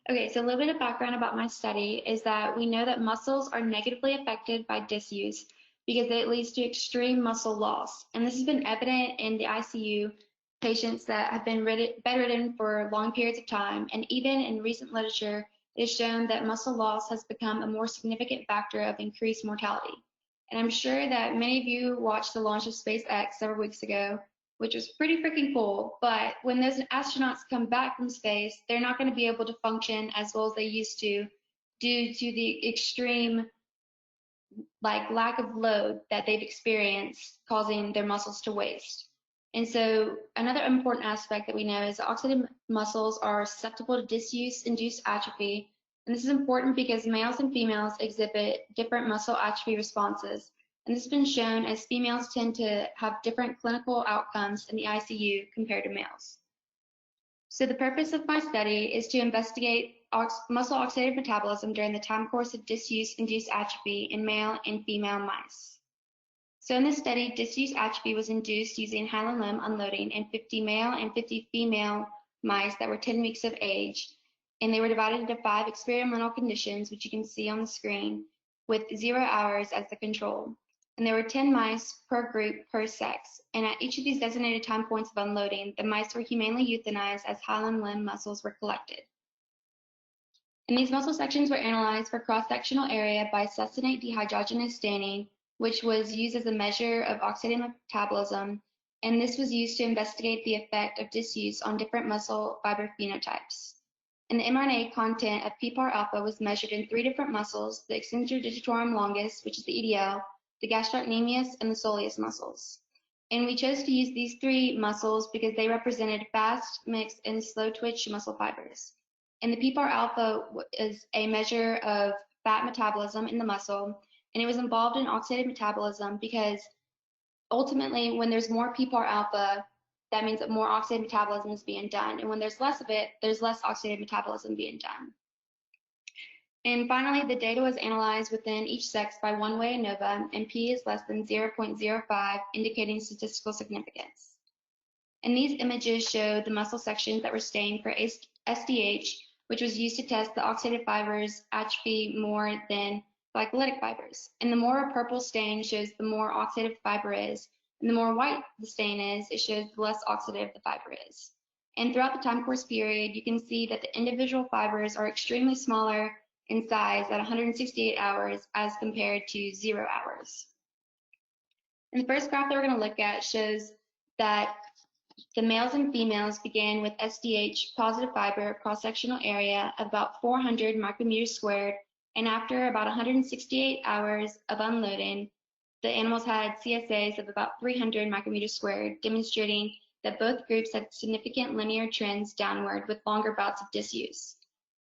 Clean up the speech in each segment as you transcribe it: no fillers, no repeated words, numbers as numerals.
Okay, so a little bit of background about my study is that we know that muscles are negatively affected by disuse because it leads to extreme muscle loss. And this has been evident in the ICU patients that have been bedridden for long periods of time. And even in recent literature, it is shown that muscle loss has become a more significant factor of increased mortality. And I'm sure that many of you watched the launch of SpaceX several weeks ago, which was pretty freaking cool. But when those astronauts come back from space, they're not going to be able to function as well as they used to due to the extreme lack of load that they've experienced, causing their muscles to waste. And so another important aspect that we know is oxidative muscles are susceptible to disuse-induced atrophy. And this is important because males and females exhibit different muscle atrophy responses. And this has been shown as females tend to have different clinical outcomes in the ICU compared to males. So the purpose of my study is to investigate muscle oxidative metabolism during the time course of disuse-induced atrophy in male and female mice. So in this study, disuse atrophy was induced using hyaline limb unloading in 50 male and 50 female mice that were 10 weeks of age. And they were divided into 5 experimental conditions, which you can see on the screen, with 0 hours as the control. And there were 10 mice per group per sex. And at each of these designated time points of unloading, the mice were humanely euthanized as hyaline limb muscles were collected. And these muscle sections were analyzed for cross-sectional area by succinate dehydrogenase staining, which was used as a measure of oxidative metabolism. And this was used to investigate the effect of disuse on different muscle fiber phenotypes. And the mRNA content of PPAR alpha was measured in 3 different muscles, the Extensor Digitorum longus, which is the EDL, the Gastrocnemius, and the Soleus muscles. And we chose to use these 3 muscles because they represented fast, mixed, and slow twitch muscle fibers. And the PPAR alpha is a measure of fat metabolism in the muscle, and it was involved in oxidative metabolism because ultimately when there's more PPAR alpha, that means that more oxidative metabolism is being done. And when there's less of it, there's less oxidative metabolism being done. And finally, the data was analyzed within each sex by one-way ANOVA, and P is less than 0.05, indicating statistical significance. And these images show the muscle sections that were stained for SDH, which was used to test the oxidative fibers atrophy more than glycolytic fibers. And the more a purple stain shows the more oxidative the fiber is, and the more white the stain is, it shows the less oxidative the fiber is. And throughout the time course period, you can see that the individual fibers are extremely smaller in size at 168 hours as compared to 0 hours. And the first graph that we're going to look at shows that the males and females began with SDH positive fiber cross-sectional area of about 400 micrometers squared, and after about 168 hours of unloading, the animals had CSAs of about 300 micrometers squared, demonstrating that both groups had significant linear trends downward with longer bouts of disuse.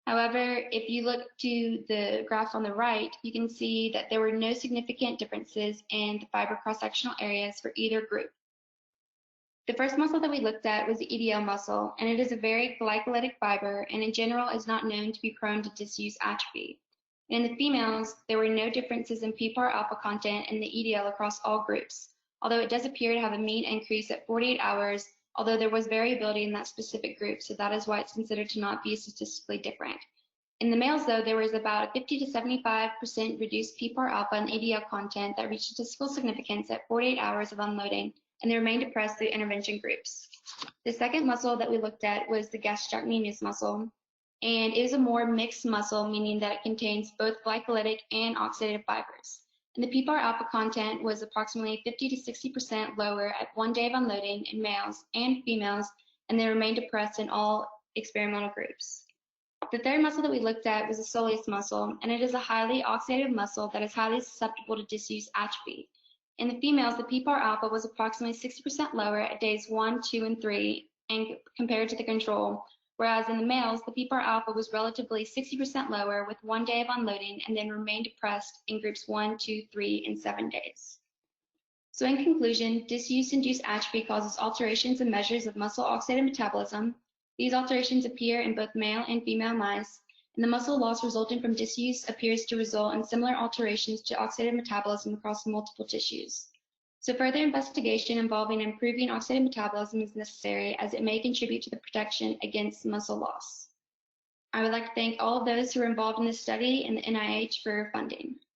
However, if you look to the graph on the right, you can see that there were no significant differences in the fiber cross-sectional areas for either group. The first muscle that we looked at was the EDL muscle, and it is a very glycolytic fiber and in general is not known to be prone to disuse atrophy. In the females, there were no differences in PPAR alpha content in the EDL across all groups, although it does appear to have a mean increase at 48 hours, although there was variability in that specific group, so that is why it's considered to not be statistically different. In the males, though, there was about a 50 to 75% reduced PPAR alpha and EDL content that reached statistical significance at 48 hours of unloading, and they remained depressed through intervention groups. The second muscle that we looked at was the gastrocnemius muscle, and it is a more mixed muscle, meaning that it contains both glycolytic and oxidative fibers. And the PPAR alpha content was approximately 50 to 60% lower at 1 day of unloading in males and females, and they remained depressed in all experimental groups. The third muscle that we looked at was the soleus muscle, and it is a highly oxidative muscle that is highly susceptible to disuse atrophy. In the females, the PPAR alpha was approximately 60% lower at days 1, 2, and 3 and compared to the control, whereas in the males, the PPAR alpha was relatively 60% lower with 1 day of unloading and then remained depressed in groups 1, 2, 3, and 7 days. So in conclusion, disuse-induced atrophy causes alterations in measures of muscle oxidative metabolism. These alterations appear in both male and female mice, and the muscle loss resulting from disuse appears to result in similar alterations to oxidative metabolism across multiple tissues. So further investigation involving improving oxidative metabolism is necessary as it may contribute to the protection against muscle loss. I would like to thank all of those who were involved in this study and the NIH for funding.